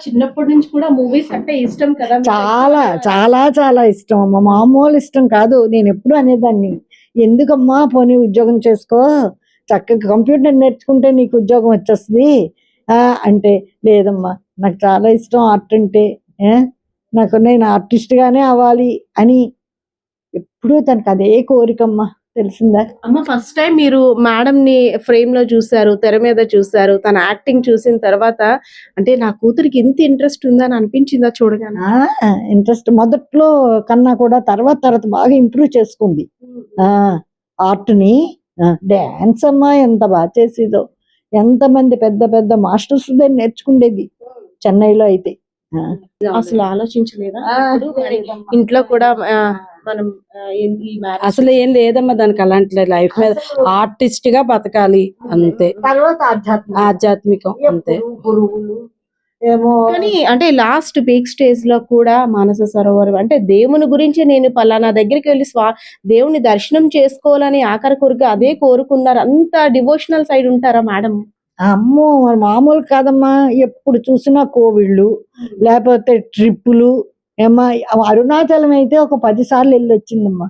చిన్నప్పటి నుంచి కూడా మూవీస్ అంటే ఇష్టం కదా మీకు? చాలా చాలా చాలా ఇష్టం అమ్మ, మామూలు ఇష్టం కాదు. నేను ఎప్పుడు అనేదాన్ని, ఎందుకమ్మా పోనీ ఉద్యోగం చేసుకో, చక్కగా కంప్యూటర్ నేర్చుకుంటే నీకు ఉద్యోగం వచ్చేస్తుంది అంటే, లేదమ్మా నాకు చాలా ఇష్టం ఆర్ట్ అంటే, నాకు నేను ఆర్టిస్ట్ గానే అవ్వాలి అని ఎప్పుడూ తనకు అదే కోరికమ్మా. తెలిసిందా అమ్మ, ఫస్ట్ టైం మీరు మేడం ని ఫ్రేమ్ లో చూసారు, తెర మీద చూసారు, తన యాక్టింగ్ చూసిన తర్వాత అంటే నా కూతురికి ఇంత ఇంట్రెస్ట్ ఉందని అనిపించిందా చూడగానే? ఇంట్రెస్ట్ మొదట్లో కన్నా కూడా తర్వాత తర్వాత బాగా ఇంప్రూవ్ చేసుకుంది ఆర్ట్ని. డ్యాన్స్ అమ్మా ఎంత బాగా చేసేదో, ఎంతమంది పెద్ద పెద్ద మాస్టర్స్ దగ్గర నేర్చుకుండేది చెన్నైలో అయితే. అసలు ఆలోచించలేదా ఇప్పుడు మరి ఇంట్లో కూడా మనం ఈ marriage అసలు ఏం లేదమ్మా దానికి, అలాంటి లైఫ్ మీద ఆర్టిస్ట్ గా బతకాలి అంతే, తర్వాత ఆధ్యాత్మికం అంతే. గురువులు ఏమో కానీ అంటే లాస్ట్ పీక్ స్టేజ్ లో కూడా మానస సరోవరం అంటే దేవుని గురించి నేను పలానా దగ్గరికి వెళ్ళి దేవుని దర్శనం చేసుకోవాలని ఆఖరి కోరిక అదే కోరుకున్నారు. అంత డివోషనల్ సైడ్ ఉంటారా మేడం? అమ్మో మరి మామూలు కాదమ్మా, ఎప్పుడు చూసినా కోవిళ్ళు లేకపోతే ట్రిప్పులు. ఏమ్మా అరుణాచలం అయితే ఒక 10 సార్లు వెళ్ళి వచ్చిందమ్మా.